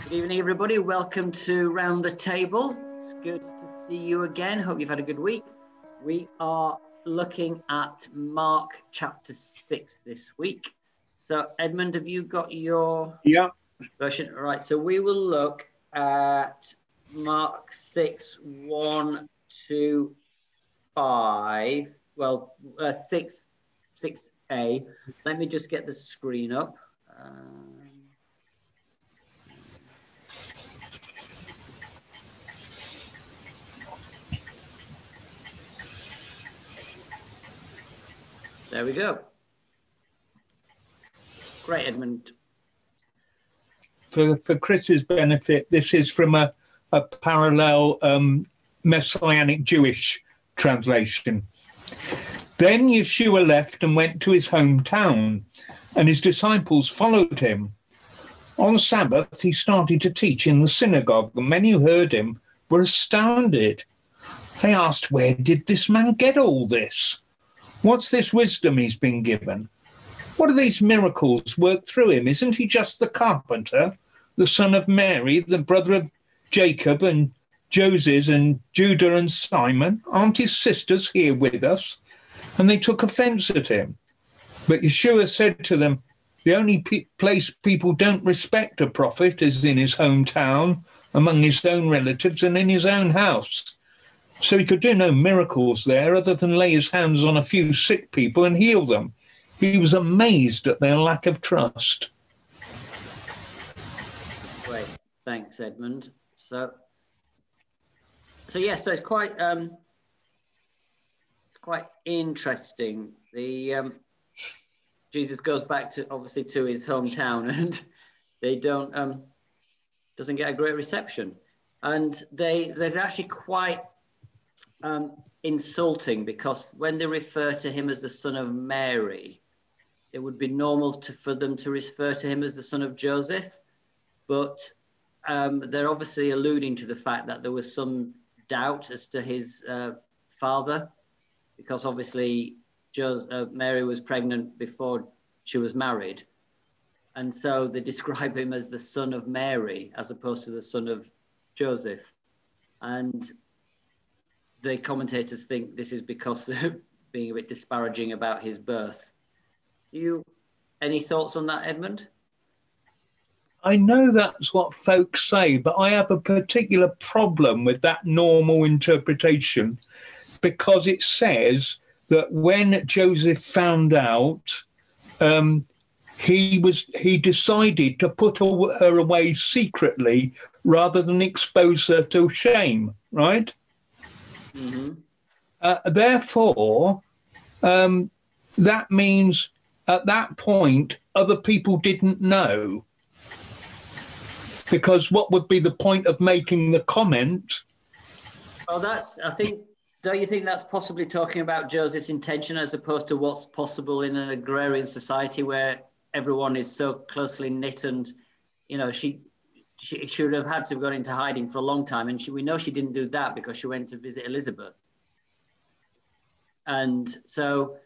Good evening, everybody. Welcome to Round the Table. It's good to see you again. Hope you've had a good week. We are looking at Mark chapter 6 this week. So, Edmund, have you got your version? All right, so we will look at Mark 6, 1 to 5. Well, 6a. Let me just get the screen up. There we go. Great, Edmund. For Chris's benefit, this is from a parallel Messianic Jewish translation. Then Yeshua left and went to his hometown, and his disciples followed him. On Sabbath, he started to teach in the synagogue, and many who heard him were astounded. They asked, "Where did this man get all this? What's this wisdom he's been given? What are these miracles worked through him? Isn't he just the carpenter, the son of Mary, the brother of Jacob and Joses and Judah and Simon? Aren't his sisters here with us?" And they took offense at him. But Yeshua said to them, "The only place people don't respect a prophet is in his hometown, among his own relatives, and in his own house." So he could do no miracles there other than lay his hands on a few sick people and heal them. He was amazed at their lack of trust. Great, thanks, Edmund. So yes, so it's quite interesting. The Jesus goes back to obviously to his hometown, and they doesn't get a great reception, and they're actually quite insulting, because when they refer to him as the son of Mary, it would be normal for them to refer to him as the son of Joseph, but they're obviously alluding to the fact that there was some doubt as to his father, because obviously Mary was pregnant before she was married, and so they describe him as the son of Mary as opposed to the son of Joseph. And the commentators think this is because they're being a bit disparaging about his birth. Any thoughts on that, Edmund? I know that's what folks say, but I have a particular problem with that normal interpretation, because it says that when Joseph found out, he decided to put her away secretly rather than expose her to shame, right? Mm-hmm. Therefore, that means at that point, other people didn't know. Because what would be the point of making the comment? Well, don't you think that's possibly talking about Joseph's intention as opposed to what's possible in an agrarian society where everyone is so closely knit, and, she should have had to have gone into hiding for a long time. And we know she didn't do that because she went to visit Elizabeth. And so,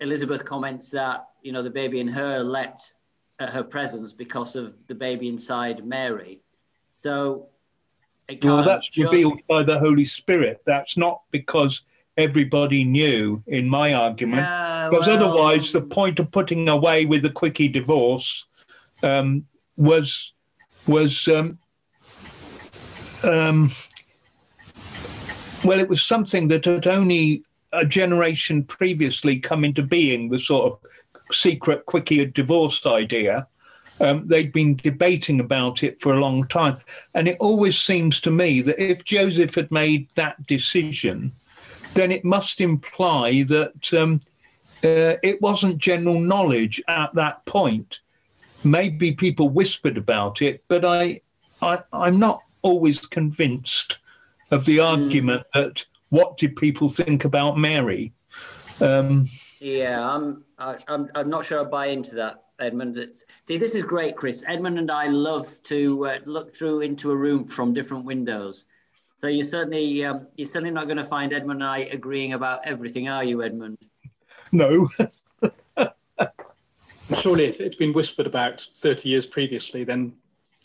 Elizabeth comments that, the baby in her leapt at her presence because of the baby inside Mary. So that's revealed by the Holy Spirit. That's not because everybody knew, in my argument. Because otherwise, the point of putting away with the quickie divorce was it was something that had only a generation previously come into being, the sort of secret quickie divorce idea. They'd been debating about it for a long time. And it always seems to me that if Joseph had made that decision, then it must imply that it wasn't general knowledge at that point. Maybe people whispered about it, but I'm not always convinced of the argument that what did people think about Mary? I'm not sure I buy into that, Edmund. See, this is great, Chris. Edmund and I love to look through into a room from different windows. So you're certainly not going to find Edmund and I agreeing about everything, are you, Edmund? No. Surely if it's been whispered about 30 years previously, then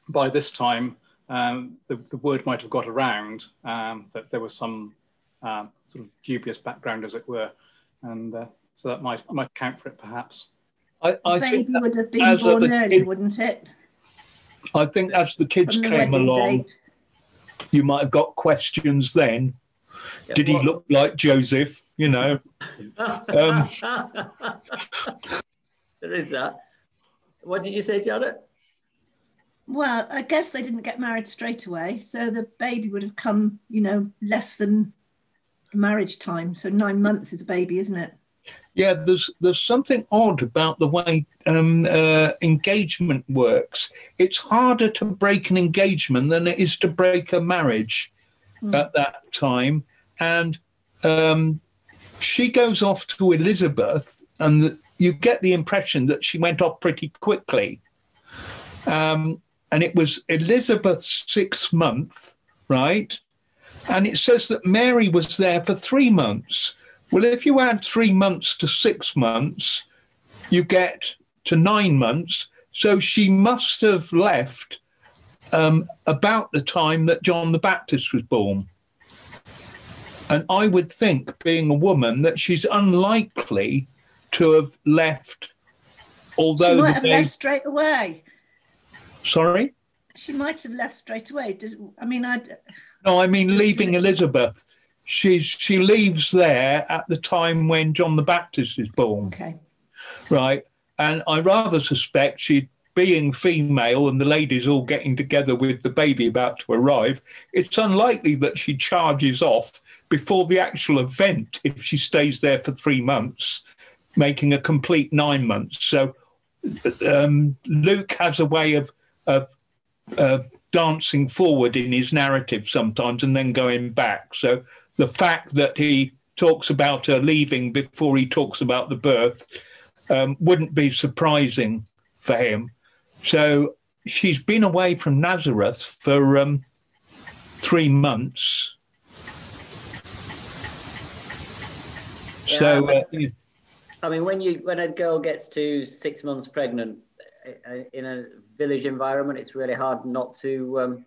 by this time, the word might have got around that there was some sort of dubious background, as it were, and so that might account for it, perhaps. I think baby would have been born early, wouldn't it? I think as the kids came along, you might have got questions then. Yeah, did he look like Joseph? You know. There is that. What did you say, Janet? Well, I guess they didn't get married straight away, so the baby would have come, you know, less than marriage time. So 9 months is a baby, isn't it? Yeah, there's something odd about the way engagement works. It's harder to break an engagement than it is to break a marriage at that time. And she goes off to Elizabeth, and you get the impression that she went off pretty quickly. And it was Elizabeth's 6th month, right? And it says that Mary was there for 3 months. Well, if you add 3 months to 6 months, you get to 9 months. So she must have left about the time that John the Baptist was born. And I would think, being a woman, that she's unlikely to have left, although... She might have left straight away. Sorry? She might have left straight away. No, I mean leaving Elizabeth. She leaves there at the time when John the Baptist is born. Okay. Right. And I rather suspect she, being female and the ladies all getting together with the baby about to arrive, it's unlikely that she charges off before the actual event if she stays there for 3 months, making a complete 9 months. So Luke has a way of dancing forward in his narrative sometimes and then going back. So the fact that he talks about her leaving before he talks about the birth wouldn't be surprising for him. So she's been away from Nazareth for 3 months. Yeah, so, I mean, when a girl gets to 6 months pregnant in a village environment, it's really hard not to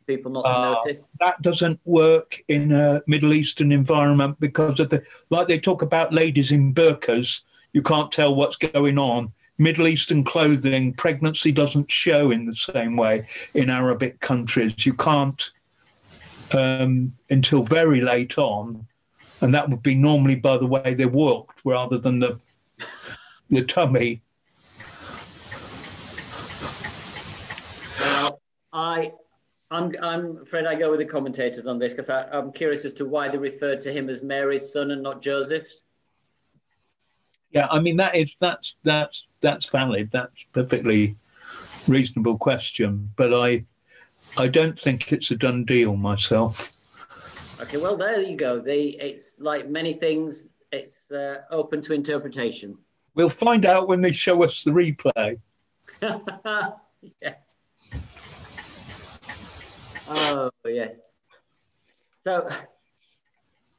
people not to notice. That doesn't work in a Middle Eastern environment because of like they talk about ladies in burqas, you can't tell what's going on. Middle Eastern clothing, pregnancy doesn't show in the same way in Arabic countries. You can't until very late on, and that would be normally by the way they walked rather than the tummy. Well, I'm afraid I go with the commentators on this because I'm curious as to why they referred to him as Mary's son and not Joseph's. Yeah, I mean that's valid. That's perfectly reasonable question, but I don't think it's a done deal myself. Okay, well there you go. It's like many things. It's open to interpretation. We'll find out when they show us the replay. Yes. Oh yes. So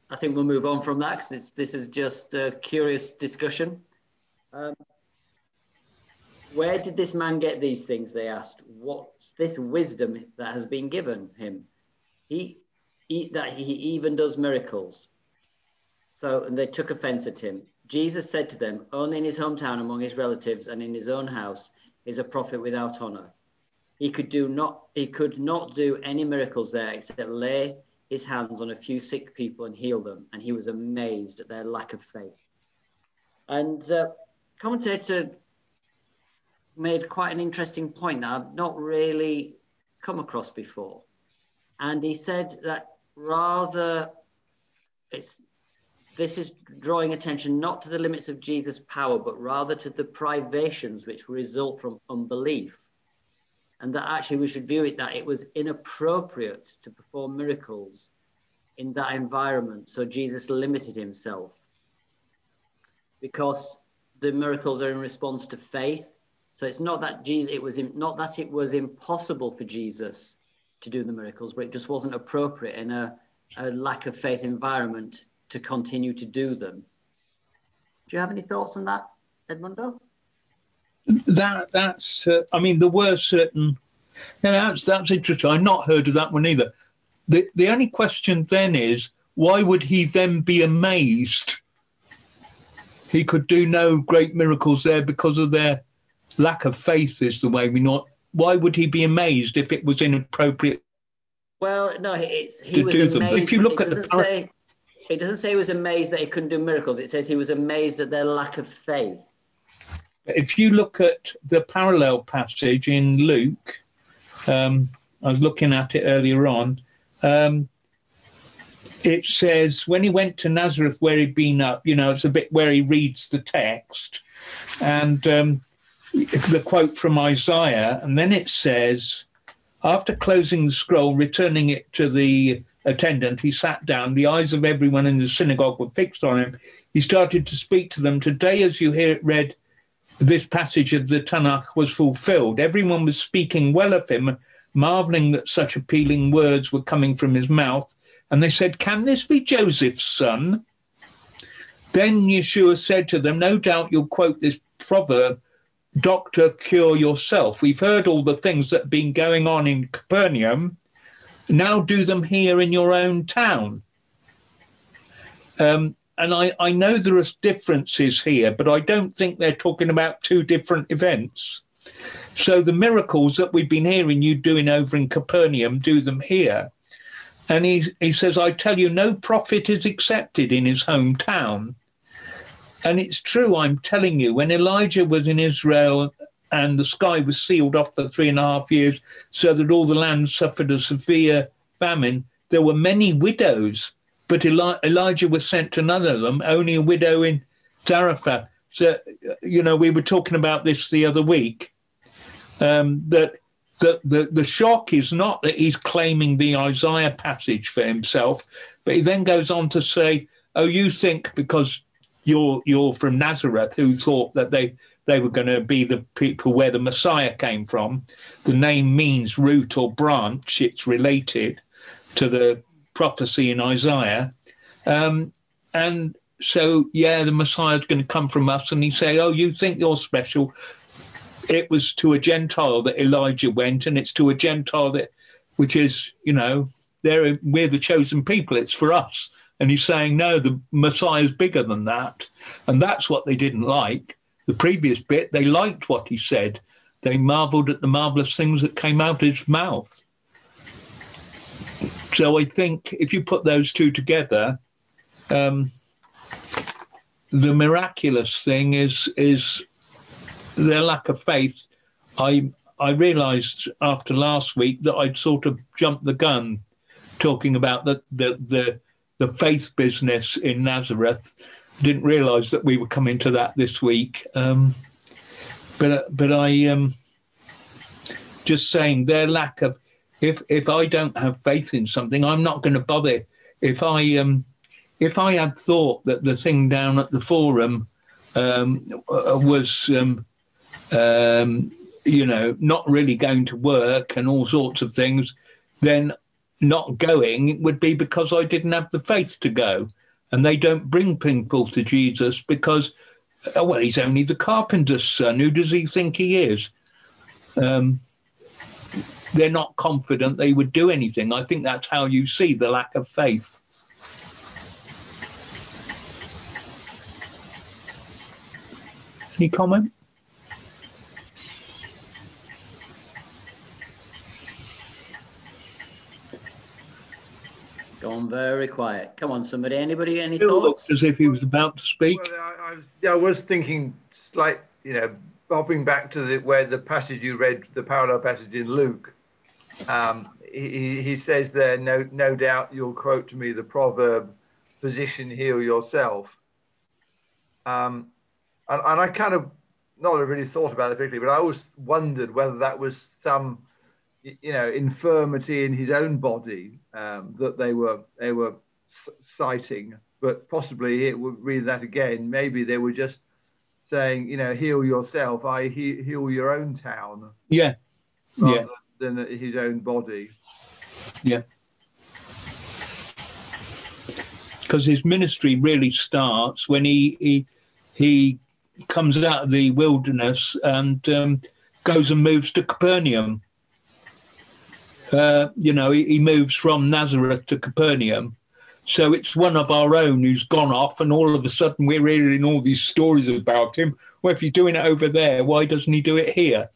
I think we'll move on from that because this is just a curious discussion. Where did this man get these things? They asked. What's this wisdom that has been given him? He even does miracles. So and they took offense at him. Jesus said to them, only in his hometown among his relatives and in his own house is a prophet without honor. He could not do any miracles there except lay his hands on a few sick people and heal them. And he was amazed at their lack of faith. And commentator made quite an interesting point that I've not really come across before. And he said that this is drawing attention not to the limits of Jesus' power, but rather to the privations which result from unbelief. And that actually we should view it that it was inappropriate to perform miracles in that environment. So Jesus limited himself because the miracles are in response to faith. So it's not that it was impossible for Jesus to do the miracles, but it just wasn't appropriate in a lack of faith environment to continue to do them. Do you have any thoughts on that, Edmundo? That's I mean, there were certain Yeah, that's interesting. I've not heard of that one either. The only question then is, why would he then be amazed? He could do no great miracles there because of their lack of faith, is the way we know. Why would he be amazed if it was inappropriate? Well, no, he was do amazed. them. If you look it at doesn't say he was amazed that he couldn't do miracles. It says he was amazed at their lack of faith. If you look at the parallel passage in Luke, I was looking at it earlier on, it says when he went to Nazareth where he'd been up, it's a bit where he reads the text and the quote from Isaiah, and then it says, after closing the scroll, returning it to the attendant, he sat down. The eyes of everyone in the synagogue were fixed on him. He started to speak to them. Today, as you hear it read, this passage of the Tanakh was fulfilled. Everyone was speaking well of him, marveling that such appealing words were coming from his mouth. And they said, can this be Joseph's son? Then Yeshua said to them, no doubt you'll quote this proverb, doctor, cure yourself. We've heard all the things that have been going on in Capernaum. Now do them here in your own town. And I know there are differences here, but I don't think they're talking about two different events. So the miracles that we've been hearing you doing over in Capernaum, do them here. And he says, I tell you, no prophet is accepted in his hometown. And it's true, I'm telling you, when Elijah was in Israel and the sky was sealed off for 3.5 years so that all the land suffered a severe famine, there were many widows, but Elijah was sent to none of them, only a widow in Zarephath. So, we were talking about this the other week, that the shock is not that he's claiming the Isaiah passage for himself, but he then goes on to say, oh, you think because you're from Nazareth, who thought that they were going to be the people where the Messiah came from. The name means root or branch. It's related to the prophecy in Isaiah. And so, the Messiah is going to come from us. And he say, oh, you think you're special. It was to a Gentile that Elijah went, and it's to a Gentile which is, we're the chosen people. It's for us. And he's saying, no, the Messiah is bigger than that. And that's what they didn't like. The previous bit, they liked what he said. They marveled at the marvelous things that came out of his mouth. So I think if you put those two together, the miraculous thing is their lack of faith. I realised after last week that I'd sort of jumped the gun talking about the faith business in Nazareth. Didn't realise that we were coming to that this week. But I just saying their lack of, if I don't have faith in something, I'm not going to bother. If I had thought that the thing down at the forum was not really going to work and all sorts of things, then not going would be because I didn't have the faith to go. And they don't bring people to Jesus because, he's only the carpenter's son. Who does he think he is? They're not confident they would do anything. I think that's how you see the lack of faith. Any comment? Gone very quiet. Come on, somebody. Anybody? Any Bill thoughts? Looked as if he was about to speak. Well, I was thinking, bobbing back to where the passage you read, the parallel passage in Luke. He says there, no doubt you'll quote to me the proverb, "Physician, heal yourself." And I kind of not really thought about it particularly, but I always wondered whether that was some infirmity in his own body that they were citing, but possibly it would read that again. Maybe they were just saying, heal yourself, heal your own town. Yeah. Rather than his own body. Yeah. Because his ministry really starts when he comes out of the wilderness and goes and moves to Capernaum. he moves from Nazareth to Capernaum. So it's one of our own who's gone off, and all of a sudden we're hearing all these stories about him. Well, if he's doing it over there, why doesn't he do it here?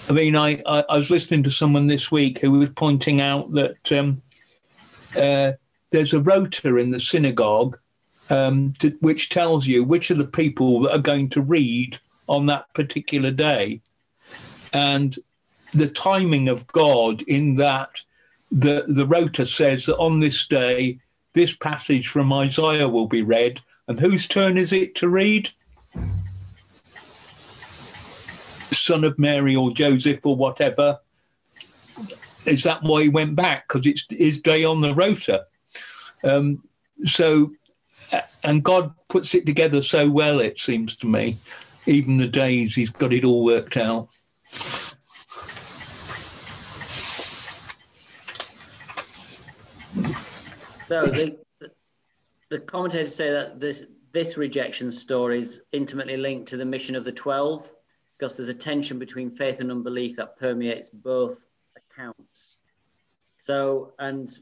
I mean, I was listening to someone this week who was pointing out that there's a rota in the synagogue which tells you which are the people that are going to read on that particular day. And the timing of God in that, the rota says that on this day, this passage from Isaiah will be read. And whose turn is it to read? Son of Mary or Joseph or whatever. Is that why he went back? Because it's his day on the rota. And God puts it together so well, it seems to me. Even the days, he's got it all worked out. So the commentators say that this rejection story is intimately linked to the mission of the 12, because there's a tension between faith and unbelief that permeates both accounts. So, and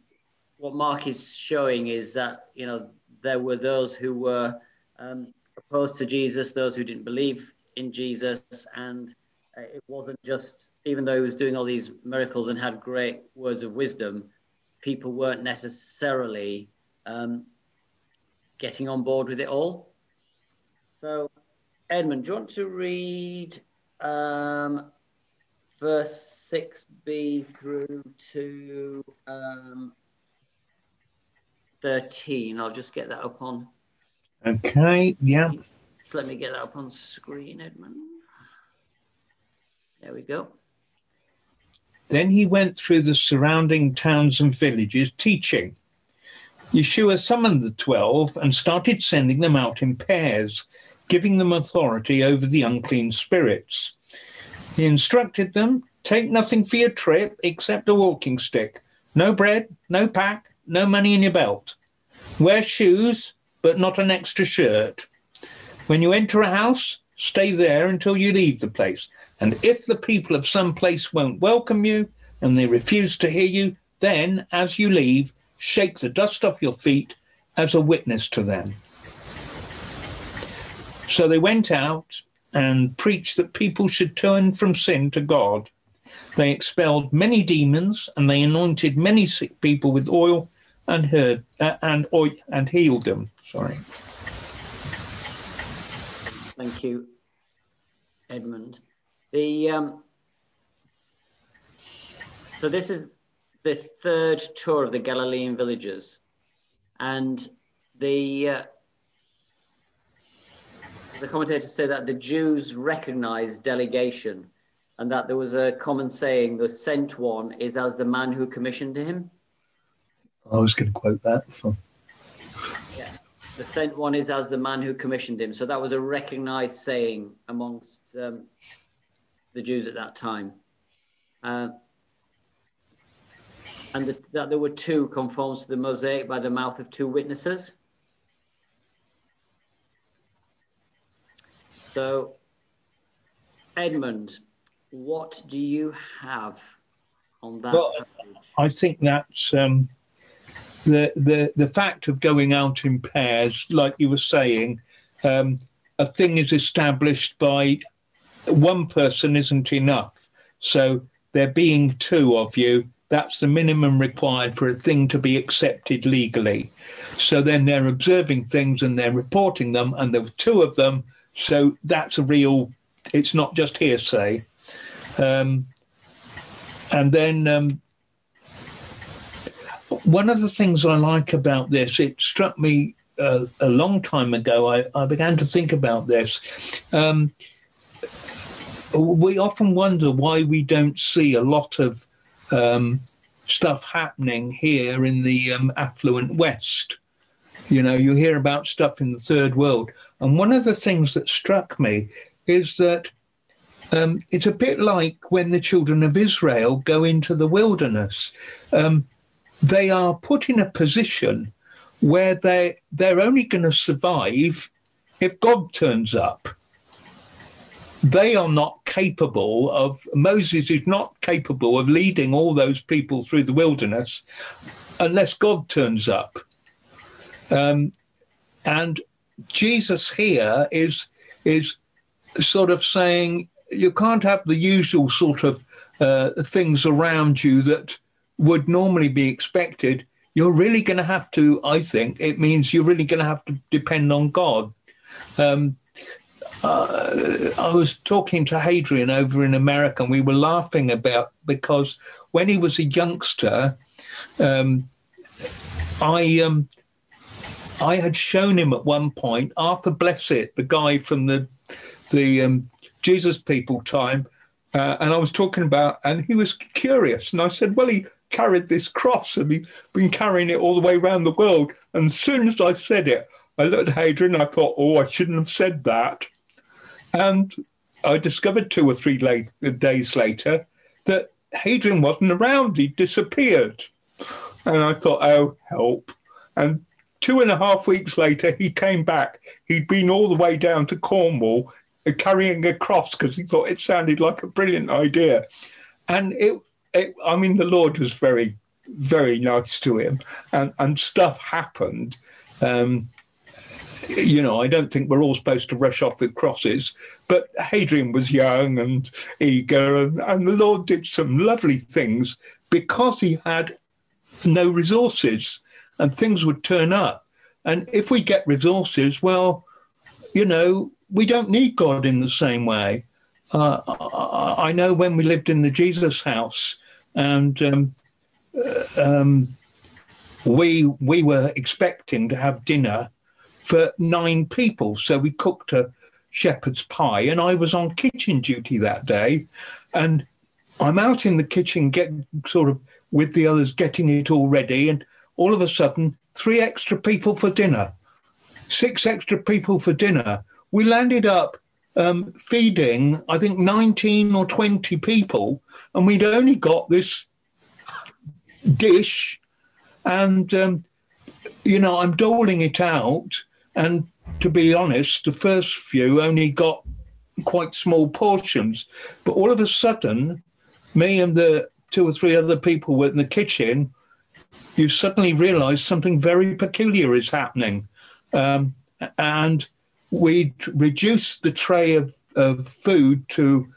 what Mark is showing is that, there were those who were opposed to Jesus, those who didn't believe in Jesus, and it wasn't just, even though he was doing all these miracles and had great words of wisdom, people weren't necessarily getting on board with it all. So, Edmund, do you want to read verse 6b through to 13? I'll just get that up on. Okay, yeah. So let me get that up on screen, Edmund. There we go. Then he went through the surrounding towns and villages teaching. Yeshua summoned the 12 and started sending them out in pairs, giving them authority over the unclean spirits. He instructed them, take nothing for your trip except a walking stick. No bread, no pack, no money in your belt. Wear shoes, but not an extra shirt. When you enter a house, stay there until you leave the place. And if the people of some place won't welcome you and they refuse to hear you, then, as you leave, shake the dust off your feet as a witness to them. So they went out and preached that people should turn from sin to God. They expelled many demons, and they anointed many sick people with oil and healed them. Sorry. Thank you, Edmund. So this is the third tour of the Galilean villages, and the commentators say that the Jews recognized delegation, and that there was a common saying, the sent one is as the man who commissioned him. I was going to quote that. Yeah, the sent one is as the man who commissioned him. So that was a recognized saying amongst the Jews at that time. And that there were two conforms to the Mosaic by the mouth of two witnesses. So, Edmund, what do you have on that? Well, I think that's the fact of going out in pairs, like you were saying. A thing is established by one person isn't enough. So there being two of you, that's the minimum required for a thing to be accepted legally. So then they're observing things and they're reporting them, and there were two of them. So that's a real, it's not just hearsay. And then one of the things I like about this, it struck me a long time ago, I began to think about this. We often wonder why we don't see a lot of stuff happening here in the affluent West. You know, you hear about stuff in the third world. And one of the things that struck me is that it's a bit like when the children of Israel go into the wilderness. They are put in a position where they're only going to survive if God turns up. they are not capable of, Moses is not capable of leading all those people through the wilderness unless God turns up. And Jesus here is sort of saying you can't have the usual sort of things around you that would normally be expected. You're really going to have to, I think, it means you're really going to have to depend on God. I was talking to Hadrian over in America, and we were laughing because when he was a youngster, I had shown him at one point Arthur Blessitt, the guy from the Jesus People time, and I was talking about, and he was curious, and I said, well, he carried this cross, and he's been carrying it all the way around the world. And as soon as I said it, I looked at Hadrian, and I thought, oh, I shouldn't have said that. And I discovered 2 or 3 days later that Hadrian wasn't around. He disappeared. And I thought, oh, help. And 2.5 weeks later, he came back. He'd been all the way down to Cornwall carrying a cross because he thought it sounded like a brilliant idea. And I mean, the Lord was very, very nice to him, and stuff happened. You know, I don't think we're all supposed to rush off with crosses, but Hadrian was young and eager, and the Lord did some lovely things because he had no resources, and things would turn up. And if we get resources, well, you know, we don't need God in the same way. I know when we lived in the Jesus house, and we were expecting to have dinner for 9 people. So we cooked a shepherd's pie, and I was on kitchen duty that day. And I'm out in the kitchen, with the others getting it all ready. And all of a sudden, 3 extra people for dinner, 6 extra people for dinner. We landed up feeding, I think, 19 or 20 people. And we'd only got this dish. And, you know, I'm doling it out. And to be honest, the first few only got quite small portions. But all of a sudden, me and the 2 or 3 other people were in the kitchen, you suddenly realise something very peculiar is happening. And we'd reduced the tray of food to,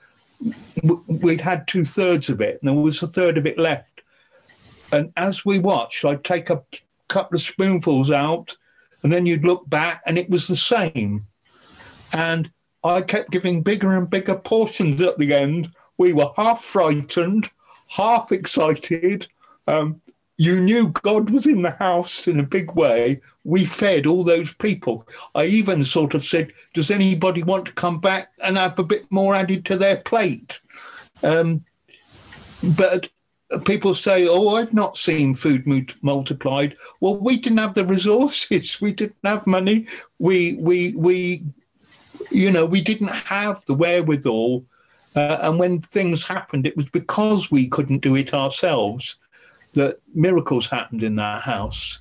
we'd had 2/3 of it, and there was 1/3 of it left. And as we watched, I'd take a couple of spoonfuls out, and then you'd look back and it was the same. And I kept giving bigger and bigger portions at the end. We were half frightened, half excited. You knew God was in the house in a big way. We fed all those people. I even sort of said, does anybody want to come back and have a bit more added to their plate? But people say, oh, I've not seen food multiplied. Well, we didn't have the resources. We didn't have money. We didn't have the wherewithal. And when things happened, it was because we couldn't do it ourselves that miracles happened in that house.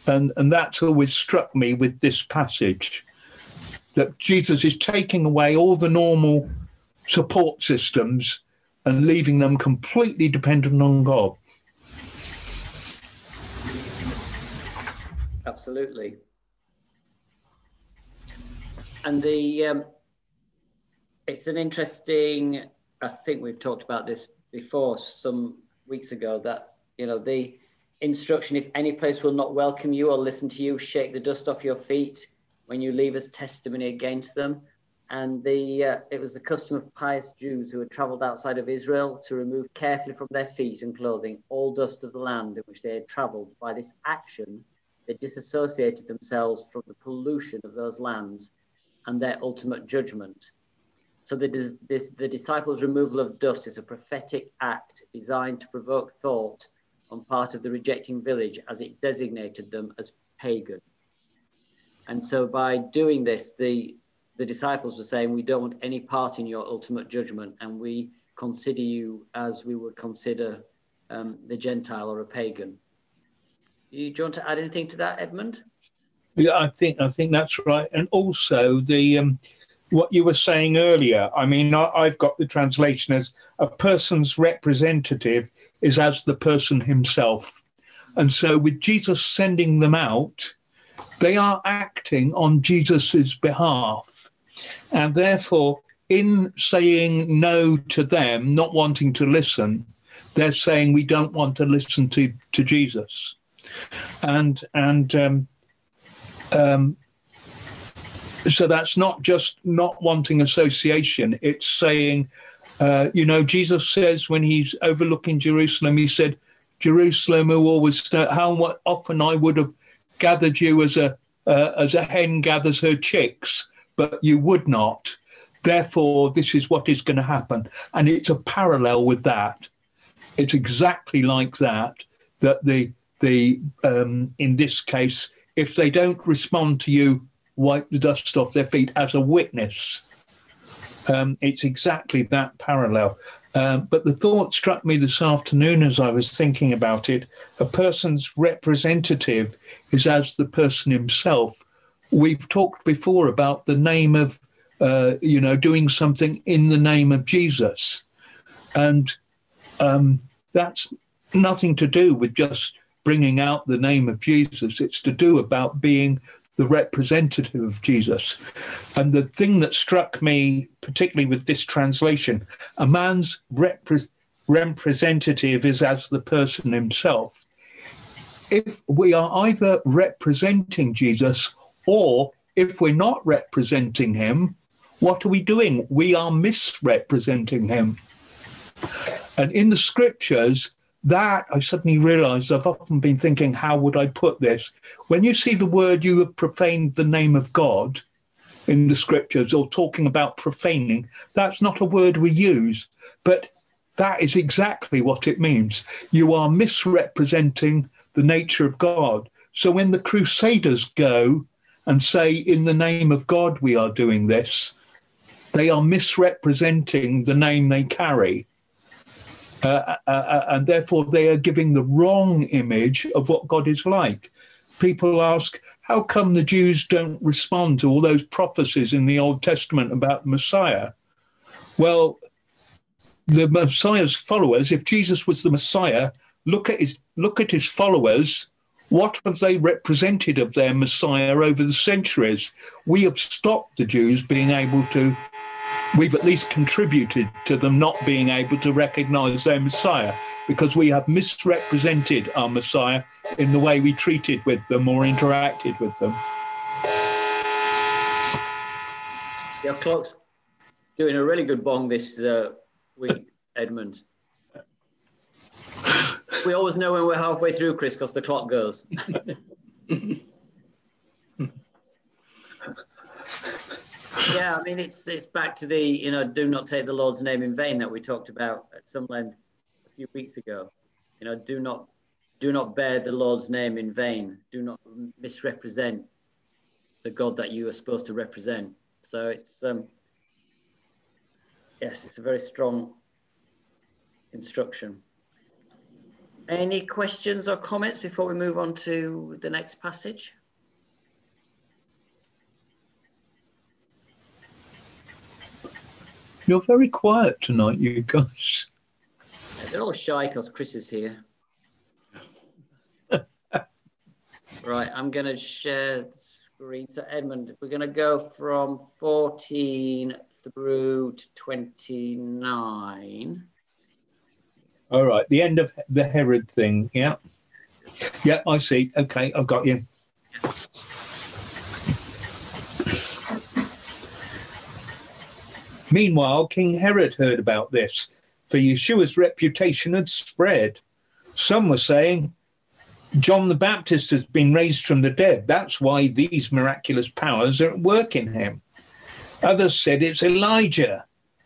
And that's always struck me with this passage, that Jesus is taking away all the normal support systems and leaving them completely dependent on God. Absolutely. And it's an interesting, I think we've talked about this before some weeks ago, that, you know, the instruction, if any place will not welcome you or listen to you, shake the dust off your feet when you leave as testimony against them. And it was the custom of pious Jews who had travelled outside of Israel to remove carefully from their feet and clothing all dust of the land in which they had travelled. By this action, they disassociated themselves from the pollution of those lands and their ultimate judgment. So the disciples' removal of dust is a prophetic act designed to provoke thought on part of the rejecting village, as it designated them as pagan. And so by doing this, the disciples were saying, we don't want any part in your ultimate judgment, and we consider you as we would consider the Gentile or a pagan. Do you want to add anything to that, Edmund? Yeah, I think that's right. And also the what you were saying earlier. I mean, I've got the translation as a person's representative is as the person himself. And so with Jesus sending them out, they are acting on Jesus's behalf. And therefore, in saying no to them, not wanting to listen, they're saying we don't want to listen to Jesus. So that's not just not wanting association. It's saying, Jesus says when he's overlooking Jerusalem, he said, Jerusalem, who always how often I would have gathered you as a hen gathers her chicks, but you would not. Therefore, this is what is going to happen. And it's a parallel with that. It's exactly like that the in this case, if they don't respond to you, wipe the dust off their feet as a witness. It's exactly that parallel. But the thought struck me this afternoon as I was thinking about it. A person's representative is as the person himself. We've talked before about the name of, doing something in the name of Jesus. And that's nothing to do with just bringing out the name of Jesus. It's to do about being the representative of Jesus. And the thing that struck me, particularly with this translation, a man's representative is as the person himself. If we are either representing Jesus or if we're not representing him, what are we doing? We are misrepresenting him. And in the scriptures, that I suddenly realized, I've often been thinking, how would I put this? When you see the word you have profaned the name of God in the scriptures, or talking about profaning, that's not a word we use, but that is exactly what it means. You are misrepresenting the nature of God. So when the Crusaders go and say, in the name of God we are doing this, they are misrepresenting the name they carry. And therefore they are giving the wrong image of what God is like. People ask, how come the Jews don't respond to all those prophecies in the Old Testament about the Messiah? Well, the Messiah's followers, if Jesus was the Messiah, look at his followers. What have they represented of their Messiah over the centuries? We have stopped the Jews being able to. We've at least contributed to them not being able to recognize their Messiah because we have misrepresented our Messiah in the way we treated with them or interacted with them. Your clock's doing a really good bong this week, Edmund. We always know when we're halfway through, Chris, because the clock goes. Yeah, I mean, it's back to the, do not take the Lord's name in vain that we talked about at some length a few weeks ago. Do not bear the Lord's name in vain. Do not misrepresent the God that you are supposed to represent. So it's, yes, it's a very strong instruction. Any questions or comments before we move on to the next passage? You're very quiet tonight, you guys. Yeah, they're all shy because Chris is here. Right, I'm going to share the screen. So, Edmund, we're going to go from 14 through to 29. All right, the end of the Herod thing, yeah. Yeah, I see. Okay, I've got you. Meanwhile, King Herod heard about this, for Yeshua's reputation had spread. Some were saying, John the Baptist has been raised from the dead. That's why these miraculous powers are at work in him. Others said it's Elijah,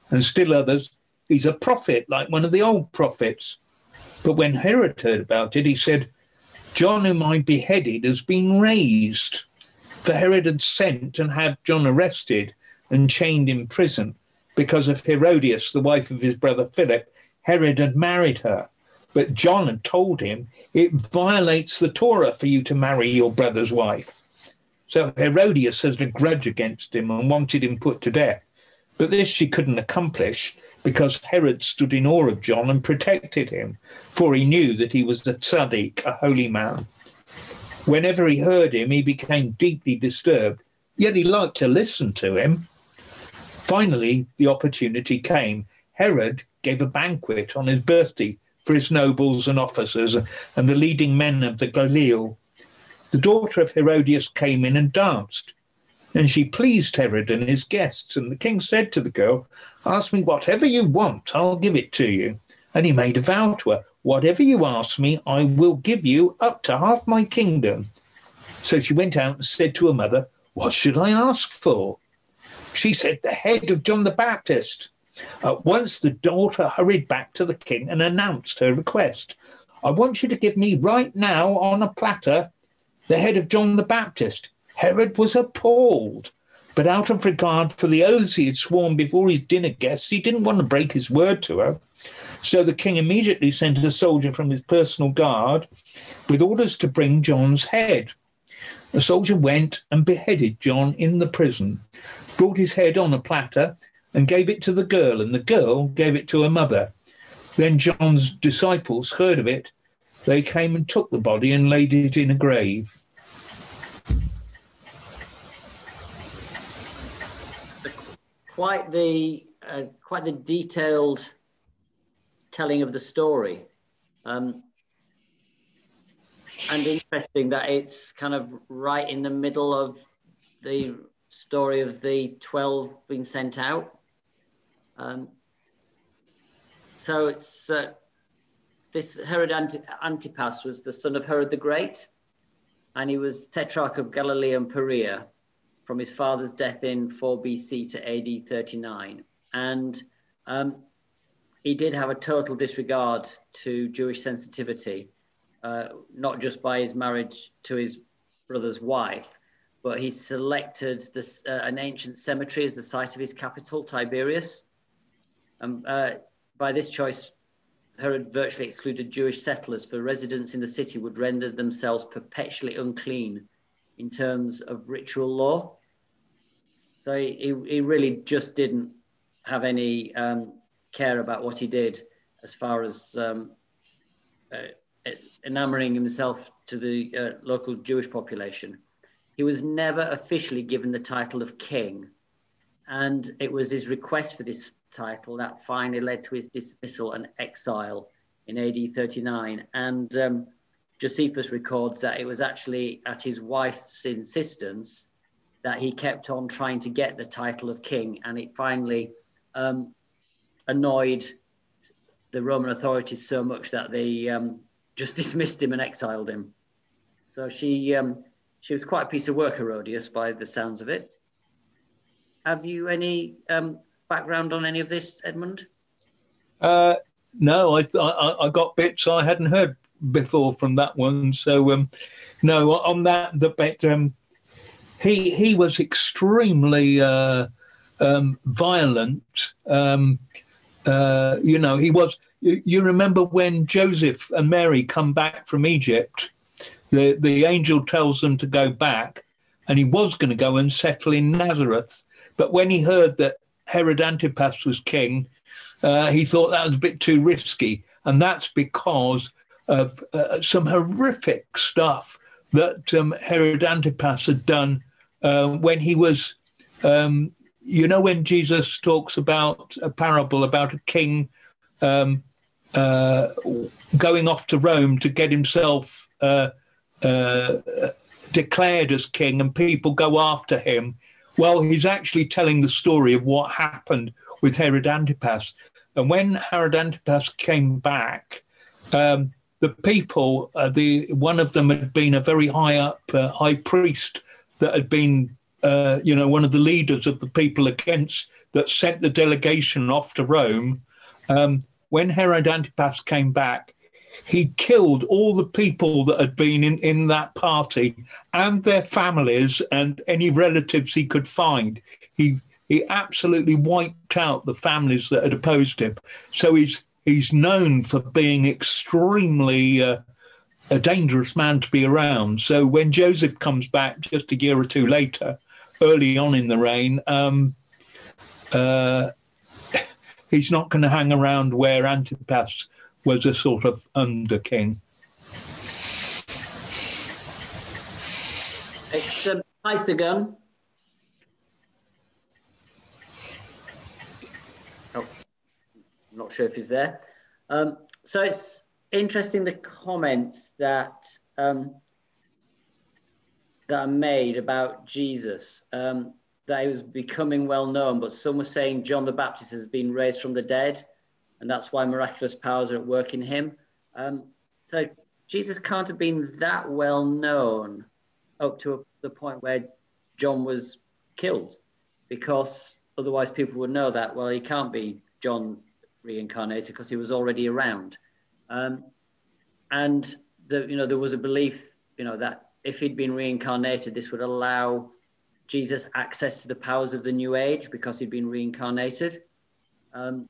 and still others, he's a prophet, like one of the old prophets. But when Herod heard about it, he said, John, whom I beheaded, has been raised. For Herod had sent and had John arrested and chained in prison. Because of Herodias, the wife of his brother Philip, Herod had married her. But John had told him, it violates the Torah for you to marry your brother's wife. So Herodias had a grudge against him and wanted him put to death. But this she couldn't accomplish because Herod stood in awe of John and protected him, for he knew that he was a tzaddik, a holy man. Whenever he heard him, he became deeply disturbed, yet he liked to listen to him. Finally, the opportunity came. Herod gave a banquet on his birthday for his nobles and officers and the leading men of the Galilee. The daughter of Herodias came in and danced, and she pleased Herod and his guests. And the king said to the girl, "Ask me whatever you want, I'll give it to you." And he made a vow to her, "Whatever you ask me, I will give you up to half my kingdom." So she went out and said to her mother, "What should I ask for?" She said, "The head of John the Baptist." At once the daughter hurried back to the king and announced her request. "I want you to give me right now on a platter the head of John the Baptist." Herod was appalled, but out of regard for the oaths he had sworn before his dinner guests, he didn't want to break his word to her. So the king immediately sent a soldier from his personal guard with orders to bring John's head. The soldier went and beheaded John in the prison, brought his head on a platter and gave it to the girl, and the girl gave it to her mother. Then John's disciples heard of it. They came and took the body and laid it in a grave. Quite the detailed telling of the story, and interesting that it's kind of right in the middle of the story of the 12 being sent out. So it's this Herod Antipas was the son of Herod the Great, and he was tetrarch of Galilee and Perea from his father's death in 4 BC to AD 39. And he did have a total disregard to Jewish sensitivity, not just by his marriage to his brother's wife, but he selected this, an ancient cemetery as the site of his capital, Tiberias. By this choice, Herod virtually excluded Jewish settlers, for residents in the city would render themselves perpetually unclean in terms of ritual law. So he really just didn't have any care about what he did as far as enamoring himself to the local Jewish population. He was never officially given the title of king, and it was his request for this title that finally led to his dismissal and exile in AD 39. And Josephus records that it was actually at his wife's insistence that he kept on trying to get the title of king, and it finally annoyed the Roman authorities so much that they just dismissed him and exiled him. So she was quite a piece of work, Herodias, by the sounds of it. Have you any background on any of this, Edmund? No, I got bits I hadn't heard before from that one. So no, on that the bit, he was extremely violent. You know, he was. You remember when Joseph and Mary come back from Egypt? The angel tells them to go back, and he was going to go and settle in Nazareth. But when he heard that Herod Antipas was king, he thought that was a bit too risky. And that's because of some horrific stuff that Herod Antipas had done when he was, you know, when Jesus talks about a parable about a king going off to Rome to get himself declared as king, and people go after him. Well, he's actually telling the story of what happened with Herod Antipas. And when Herod Antipas came back, the people, one of them had been a very high up high priest that had been, you know, one of the leaders of the people against that sent the delegation off to Rome. When Herod Antipas came back, he killed all the people that had been in that party and their families and any relatives he could find. He absolutely wiped out the families that had opposed him. So he's known for being extremely a dangerous man to be around. So when Joseph comes back just a year or two later, early on in the reign, he's not going to hang around where Antipas was a sort of under king. It's Isagun. Oh, I'm not sure if he's there. So it's interesting the comments that that are made about Jesus, that he was becoming well known, but some were saying John the Baptist has been raised from the dead, and that's why miraculous powers are at work in him. So Jesus can't have been that well known up to the point where John was killed, because otherwise people would know that, well, he can't be John reincarnated because he was already around. And there was a belief, that if he'd been reincarnated, this would allow Jesus access to the powers of the New Age because he'd been reincarnated. In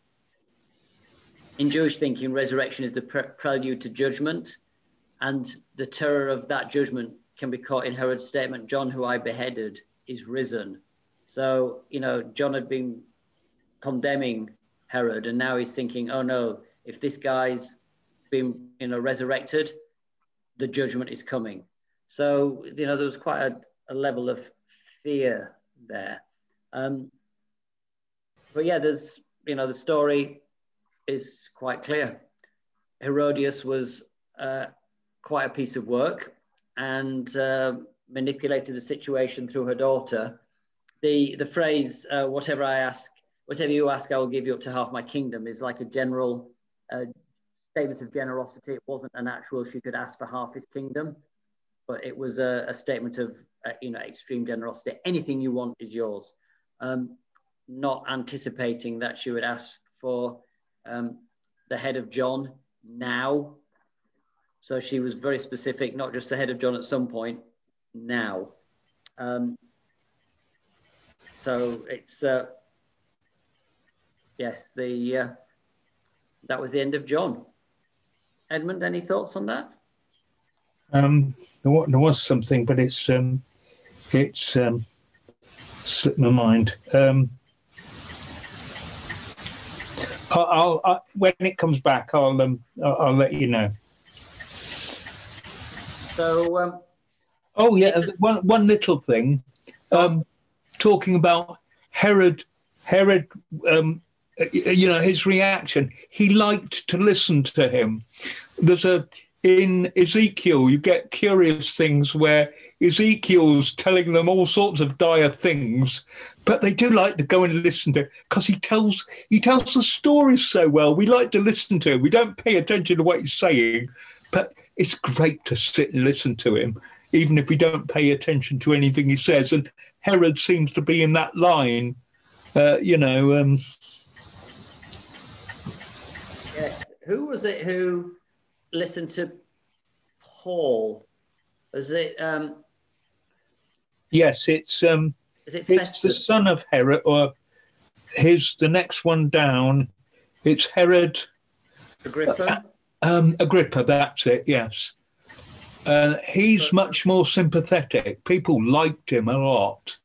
Jewish thinking, resurrection is the prelude to judgment, and the terror of that judgment can be caught in Herod's statement, John, who I beheaded, is risen. So, John had been condemning Herod, and now he's thinking, oh no, if this guy's been, resurrected, the judgment is coming. So, there was quite a level of fear there. But yeah, there's, the story is quite clear. Herodias was quite a piece of work, and manipulated the situation through her daughter. The phrase, whatever you ask, I will give you up to half my kingdom, is like a general statement of generosity. It wasn't an actual, she could ask for half his kingdom, but it was a statement of, extreme generosity. Anything you want is yours. Not anticipating that she would ask for the head of John now. So she was very specific, not just the head of John at some point, now. So it's, yes, that was the end of John. Edmund, any thoughts on that? There was something, but it's slipped my mind. I'll when it comes back, I'll let you know. So, oh yeah, one little thing. Talking about Herod, his reaction. He liked to listen to him. In Ezekiel, you get curious things where Ezekiel's telling them all sorts of dire things, but they do like to go and listen to it because he tells the stories so well. We like to listen to him. We don't pay attention to what he's saying, but it's great to sit and listen to him, even if we don't pay attention to anything he says. And Herod seems to be in that line, Yes. Who was it who listened to Paul? Is it? Yes, it's Festus? the son of Herod, or the next one down. It's Herod Agrippa. Agrippa, that's it. Yes, he's much more sympathetic. People liked him a lot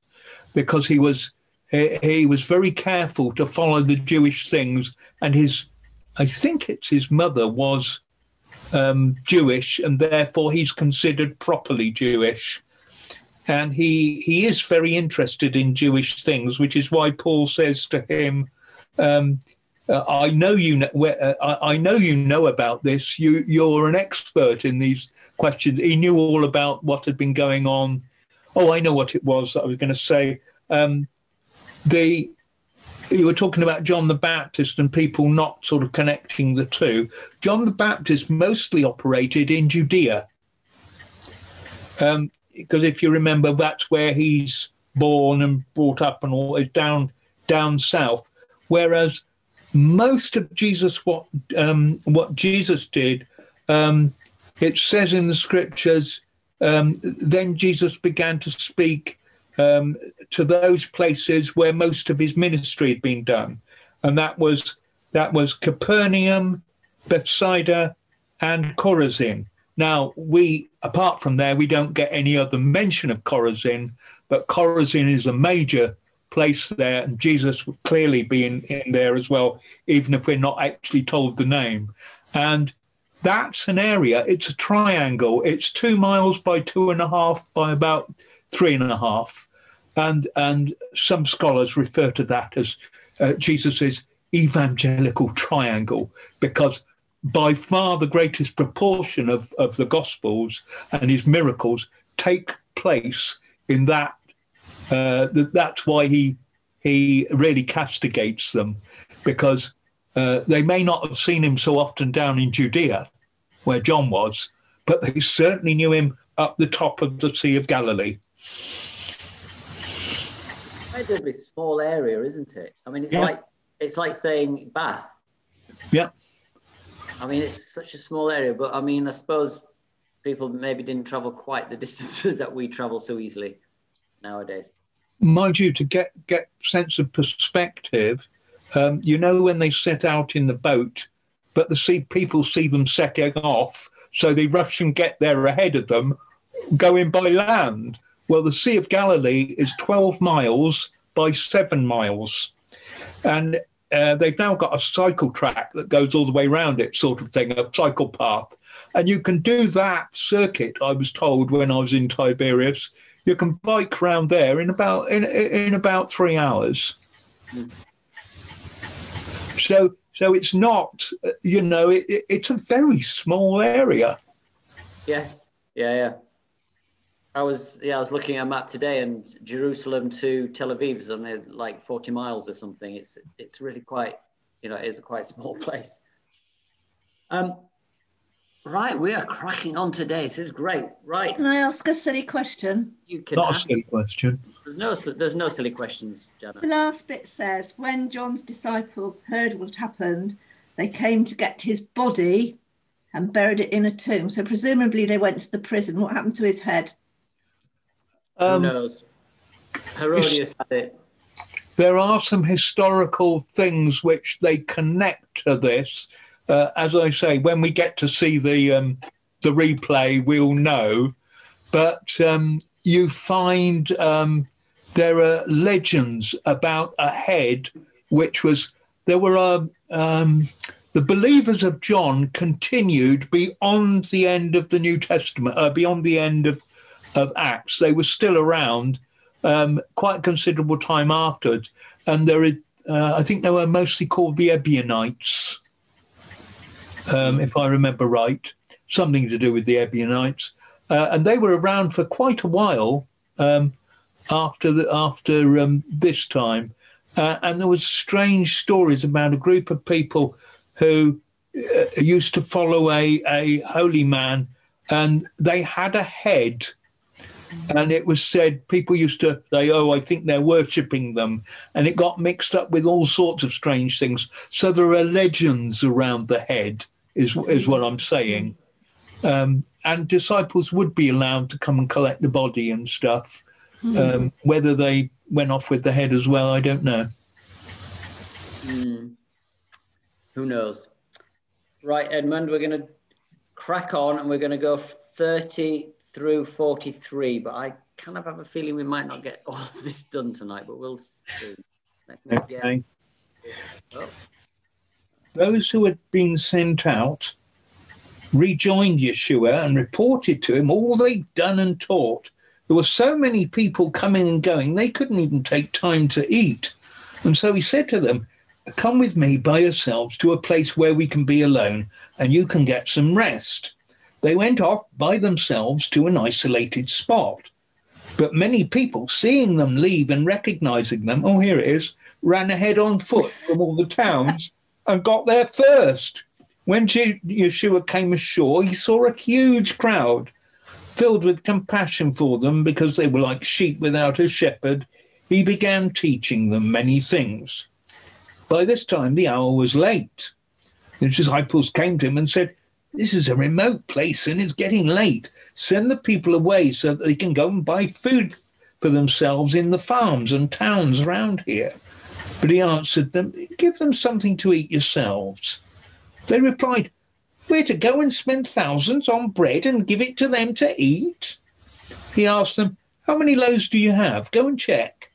because he was very careful to follow the Jewish things, and I think it's his mother was Jewish, and therefore he's considered properly Jewish. And he is very interested in Jewish things, which is why Paul says to him, I know you know about this. You're an expert in these questions. He knew all about what had been going on. Oh, I know what it was that I was going to say. You were talking about John the Baptist and people not sort of connecting the two. John the Baptist mostly operated in Judea. Because if you remember, that's where he's born and brought up and all, is down south. Whereas most of Jesus, what Jesus did, it says in the scriptures, then Jesus began to speak to those places where most of his ministry had been done, and that was Capernaum, Bethsaida, and Chorazin. Now, apart from there, we don't get any other mention of Chorazin, but Chorazin is a major place there, and Jesus would clearly be in there as well, even if we're not actually told the name. And that's an area, it's a triangle. It's 2 miles by 2.5 by about 3.5. And some scholars refer to that as Jesus' evangelical triangle, because by far the greatest proportion of the Gospels and his miracles take place in that. That's why he really castigates them, because they may not have seen him so often down in Judea, where John was, but they certainly knew him up the top of the Sea of Galilee. Incredibly small area, isn't it? I mean, it's like saying Bath. Yeah. I mean, it's such a small area, but I mean, I suppose people maybe didn't travel quite the distances that we travel so easily nowadays. Mind you, to get sense of perspective, when they set out in the boat, but people see them setting off, so they rush and get there ahead of them, going by land. Well, the Sea of Galilee is 12 miles by 7 miles. And they've now got a cycle track that goes all the way around it, sort of thing, a cycle path. And you can do that circuit, I was told, when I was in Tiberias. You can bike around there in about 3 hours. Mm. So it's not, it's a very small area. Yeah. I was looking at a map today, and Jerusalem to Tel Aviv is only like 40 miles or something. It's really quite, it is a quite small place. Right, we are cracking on today. This is great. Right. Can I ask a silly question? You can. Not a silly question. There's no silly questions, Jana. The last bit says, when John's disciples heard what happened, they came to get his body and buried it in a tomb. So presumably they went to the prison. What happened to his head? Who knows? Herodias had it. There are some historical things which they connect to this. As I say, when we get to see the replay, we'll know. But you find there are legends about a head, the believers of John continued beyond the end of the New Testament, beyond the end of Acts. They were still around quite a considerable time afterwards. And I think they were mostly called the Ebionites. If I remember right, something to do with the Ebionites, and they were around for quite a while after this time, and there was strange stories about a group of people who used to follow a holy man, and they had a head, and it was said people used to say, "Oh, I think they're worshipping them," and it got mixed up with all sorts of strange things. So there are legends around the head. Is what I'm saying. And disciples would be allowed to come and collect the body and stuff. Whether they went off with the head as well, I don't know. Who knows? Right, Edmund, we're going to crack on and we're going to go 30 through 43, but I kind of have a feeling we might not get all of this done tonight, but we'll see. Okay. Those who had been sent out rejoined Yeshua and reported to him all they'd done and taught. There were so many people coming and going, they couldn't even take time to eat. And so he said to them, "Come with me by yourselves to a place where we can be alone and you can get some rest." They went off by themselves to an isolated spot. But many people, seeing them leave and recognizing them, oh, here it is, ran ahead on foot from all the towns and got there first. When Yeshua came ashore, he saw a huge crowd. Filled with compassion for them because they were like sheep without a shepherd, he began teaching them many things. By this time, the hour was late. The disciples came to him and said, "This is a remote place and it's getting late. Send the people away so that they can go and buy food for themselves in the farms and towns around here." But he answered them, "Give them something to eat yourselves." They replied, we're to go and spend thousands on bread and give it to them to eat? He asked them, how many loaves do you have? Go and check.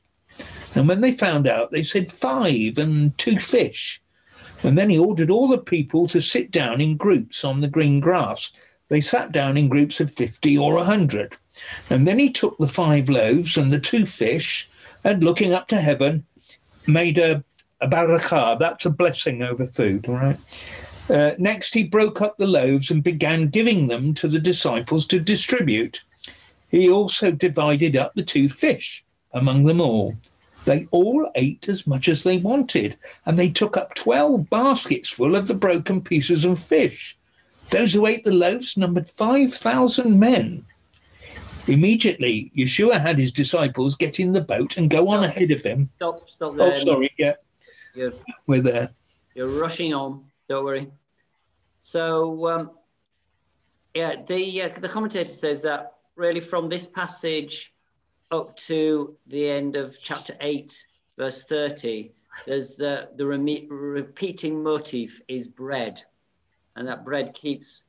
And when they found out, they said 5 and 2 fish. And then he ordered all the people to sit down in groups on the green grass. They sat down in groups of 50 or 100. And then he took the 5 loaves and the 2 fish, and looking up to heaven, made a barakah. That's a blessing over food, all right? Next, he broke up the loaves and began giving them to the disciples to distribute. He also divided up the 2 fish among them all. They all ate as much as they wanted, and they took up 12 baskets full of the broken pieces of fish. Those who ate the loaves numbered 5,000 men. Immediately, Yeshua had his disciples get in the boat and go on ahead of him. Stop there. Oh, sorry, yeah. We're there. You're rushing on, don't worry. So, the commentator says that really from this passage up to the end of chapter 8, verse 30, there's the repeating motif is bread, and that bread keeps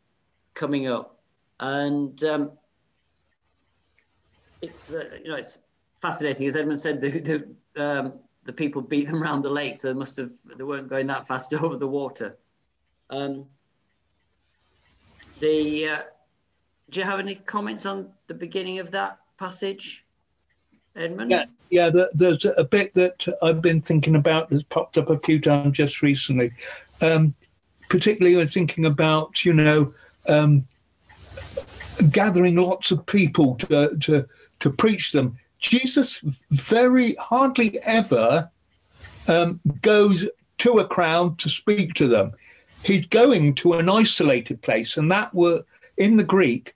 coming up. And it's it's fascinating. As Edmund said, the people beat them around the lake, so they weren't going that fast over the water. Do you have any comments on the beginning of that passage, Edmund? Yeah. There's a bit that I've been thinking about that's popped up a few times just recently. Particularly, I'm thinking about gathering lots of people to preach them. Jesus hardly ever goes to a crowd to speak to them. He's going to an isolated place, and that were in the Greek.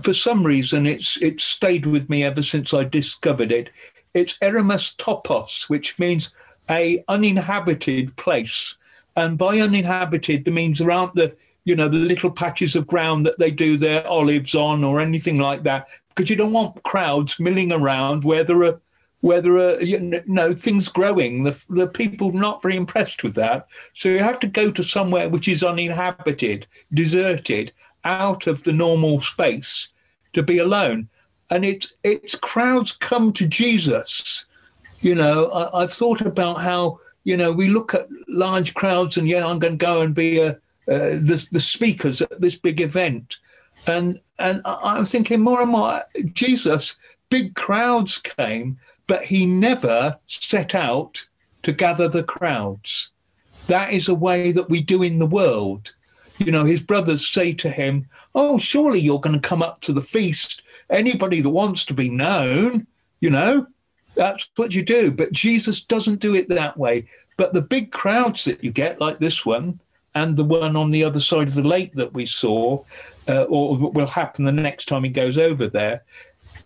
For some reason, it's stayed with me ever since I discovered it. It's Eremos Topos, which means a uninhabited place. And by uninhabited, that means there aren't the little patches of ground that they do their olives on or anything like that, because you don't want crowds milling around where there are things growing. The people are not very impressed with that. So you have to go to somewhere which is uninhabited, deserted, out of the normal space to be alone. And it's crowds come to Jesus. I've thought about how, we look at large crowds and, I'm going to go and be the speakers at this big event. And I'm thinking more and more, Jesus, big crowds came, but he never set out to gather the crowds. That is a way that we do in the world. His brothers say to him, oh, surely you're going to come up to the feast. Anybody that wants to be known, that's what you do. But Jesus doesn't do it that way. But the big crowds that you get, like this one, and the one on the other side of the lake that we saw, or will happen the next time he goes over there,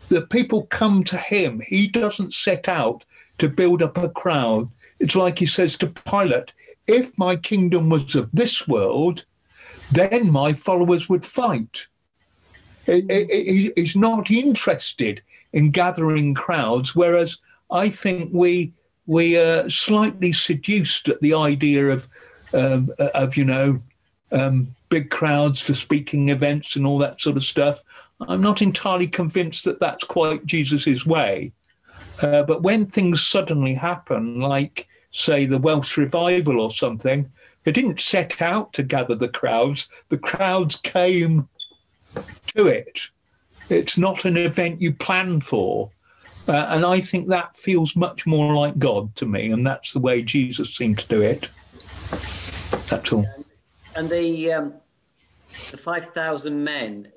the people come to him. He doesn't set out to build up a crowd. It's like he says to Pilate, if my kingdom was of this world, then my followers would fight. He's not interested in gathering crowds, whereas I think we are slightly seduced at the idea of big crowds for speaking events and all that sort of stuff. I'm not entirely convinced that that's quite Jesus's way. But when things suddenly happen, like, say, the Welsh revival or something, they didn't set out to gather the crowds. The crowds came to it. It's not an event you plan for. And I think that feels much more like God to me, and that's the way Jesus seemed to do it. That's all. And the 5,000 men,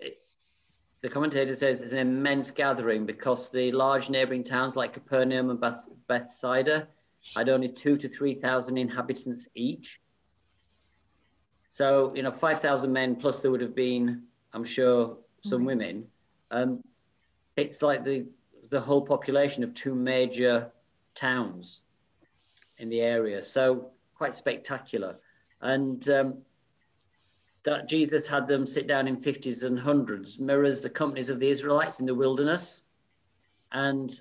the commentator says it's an immense gathering because the large neighbouring towns like Capernaum and Bethsaida had only 2,000 to 3,000 inhabitants each. So, 5,000 men, plus there would have been, I'm sure, some women. It's like the whole population of 2 major towns in the area. So quite spectacular. And that Jesus had them sit down in 50s and 100s mirrors the companies of the Israelites in the wilderness. And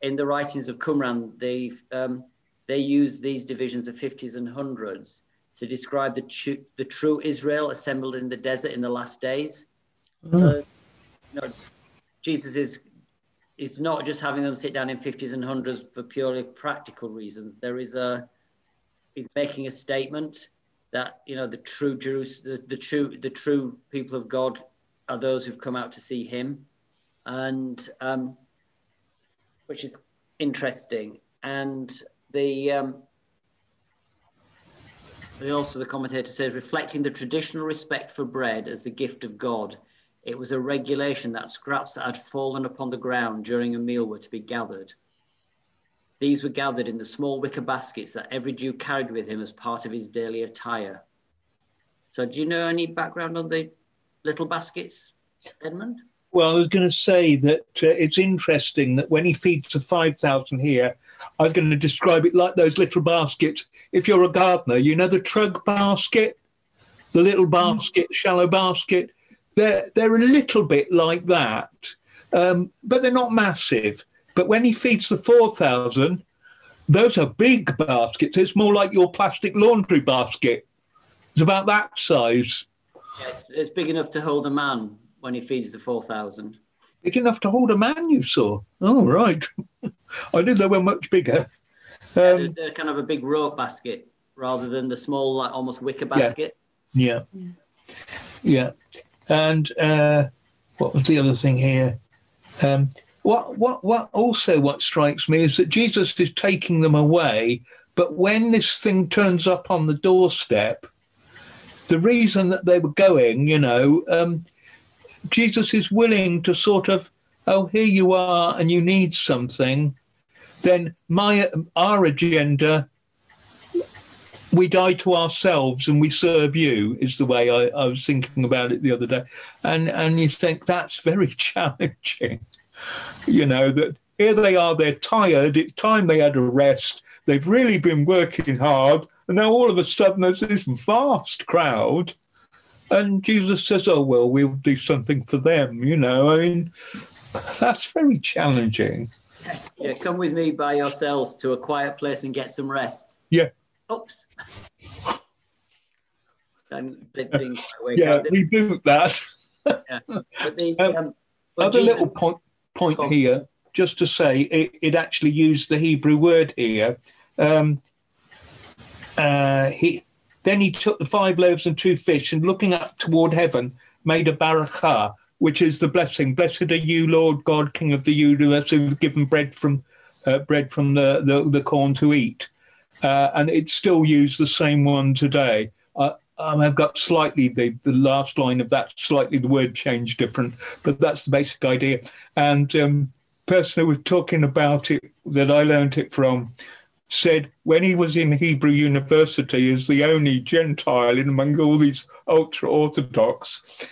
in the writings of Qumran, they use these divisions of 50s and 100s to describe the true Israel assembled in the desert in the last days. Jesus is not just having them sit down in 50s and 100s for purely practical reasons. He's making a statement that the true Jews, the true people of God are those who've come out to see him, and which is interesting. And also the commentator says, reflecting the traditional respect for bread as the gift of God, it was a regulation that scraps that had fallen upon the ground during a meal were to be gathered. These were gathered in the small wicker baskets that every Jew carried with him as part of his daily attire. So do you know any background on the little baskets, Edmund? Well, I was going to say that it's interesting that when he feeds the 5,000 here, I was going to describe it like those little baskets. If you're a gardener, you know the trug basket, the little basket, shallow basket. They're a little bit like that, but they're not massive. But when he feeds the 4,000, those are big baskets. It's more like your plastic laundry basket. It's about that size. Yes, it's big enough to hold a man when he feeds the 4,000. Big enough to hold a man, you saw? Oh, right. I knew they were much bigger. They're kind of a big rope basket rather than the small, like almost wicker basket. Yeah. And what was the other thing here? What strikes me is that Jesus is taking them away, but when this thing turns up on the doorstep, the reason that they were going, Jesus is willing to sort of, oh, here you are and you need something, then our agenda, we die to ourselves and we serve you, is the way I was thinking about it the other day. And you think that's very challenging, that here they are, they're tired, it's time they had a rest, they've really been working hard, and now all of a sudden there's this vast crowd. And Jesus says, oh, well, we'll do something for them, that's very challenging. Yeah, come with me by yourselves to a quiet place and get some rest. Yeah. Oops. Reboot that. Yeah. But other little point here, just to say, it actually used the Hebrew word here. Then he took the 5 loaves and 2 fish, and looking up toward heaven, made a barakah, which is the blessing. Blessed are you, Lord God, King of the universe, who have given bread from the corn to eat. And it's still used the same one today. I've got slightly the last line of that, slightly the word change different, but that's the basic idea. And person who was talking about it, that I learned it from, said when he was in Hebrew University as the only Gentile in among all these ultra-Orthodox,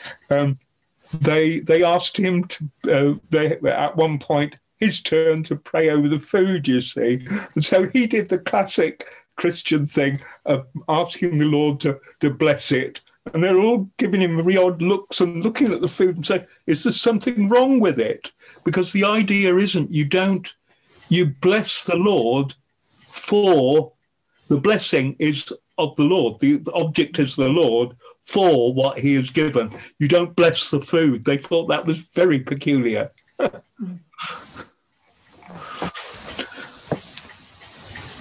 they asked him to, at one point, his turn to pray over the food, you see. And so he did the classic Christian thing of asking the Lord to bless it. And they're all giving him very odd looks and looking at the food and saying, is there something wrong with it? Because the idea isn't you bless the Lord for, the blessing is of the Lord. The object is the Lord for what he has given. You don't bless the food. They thought that was very peculiar.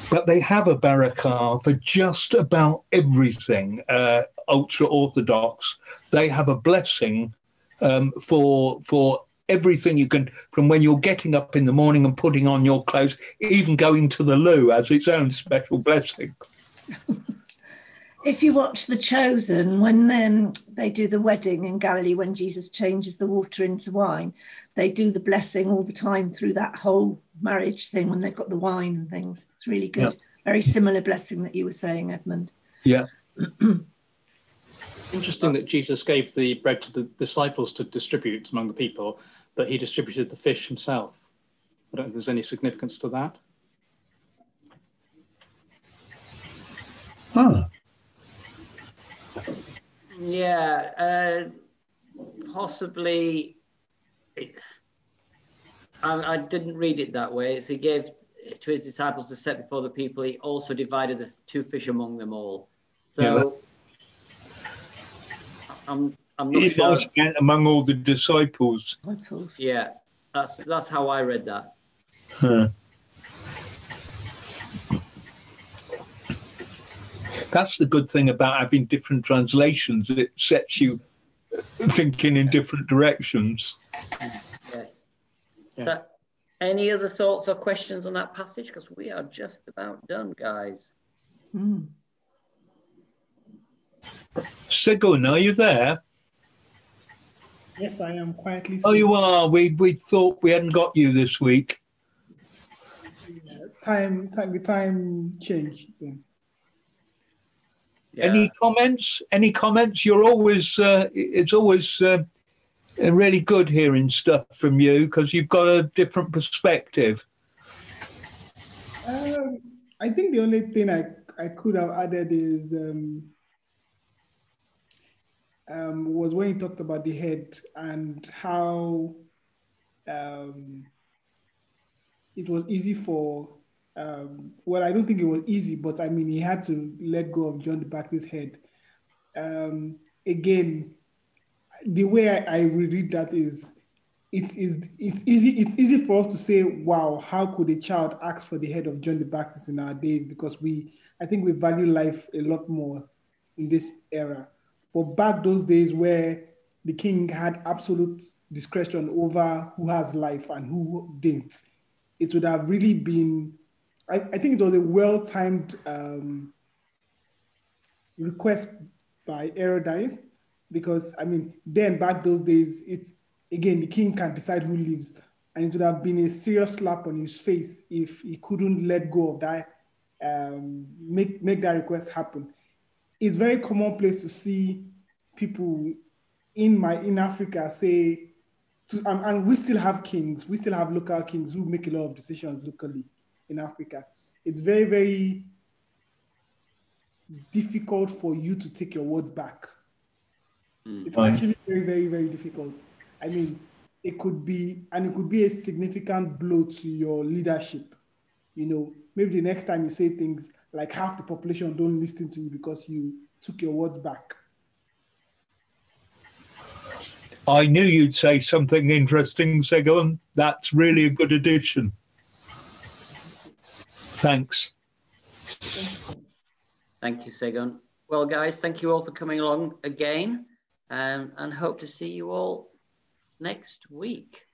But they have a barakah for just about everything, ultra-Orthodox. They have a blessing for everything you can, from when you're getting up in the morning and putting on your clothes, even going to the loo as its own special blessing. If you watch The Chosen, when they do the wedding in Galilee, when Jesus changes the water into wine, they do the blessing all the time through that whole marriage thing when they've got the wine and things. It's really good. Yeah. Very similar blessing that you were saying, Edmund. Yeah. Interesting that Jesus gave the bread to the disciples to distribute among the people, but he distributed the fish himself. I don't think there's any significance to that. Huh. Yeah, possibly. I didn't read it that way. So he gave to his disciples to set before the people. He also divided the 2 fish among them all. So I'm not He sure. was meant among all the disciples. Yeah, that's how I read that. Huh. That's the good thing about having different translations. It sets you thinking in different directions. Yes. Yeah. So, any other thoughts or questions on that passage? Because we are just about done, guys. Sigun, are you there? Yes, I am quietly. Oh, you are. We thought we hadn't got you this week. The time changed then. Yeah. Any comments? Any comments? You're always. It's always really good hearing stuff from you because you've got a different perspective. I think the only thing I could have added is was when you talked about the head and how it was easy for, well, I don't think it was easy, but I mean, he had to let go of John the Baptist's head. Again, the way I read that is, it's easy for us to say, wow, how could a child ask for the head of John the Baptist in our days? Because I think we value life a lot more in this era. But back those days where the king had absolute discretion over who has life and who didn't, it would have really been, I think it was a well-timed request by Herodias, because I mean, then back those days, it's, again, the king can decide who lives, and it would have been a serious slap on his face if he couldn't let go of that, make that request happen. It's very commonplace to see people in Africa say, and we still have kings, we still have local kings who make a lot of decisions locally in Africa. It's very, very difficult for you to take your words back. It's actually very, very, very difficult. I mean, it could be a significant blow to your leadership. You know, maybe the next time you say things like half the population don't listen to you because you took your words back. I knew you'd say something interesting, Sigun. That's really a good addition. Thanks. Thank you, Sigun. Well, guys, thank you all for coming along again, and hope to see you all next week.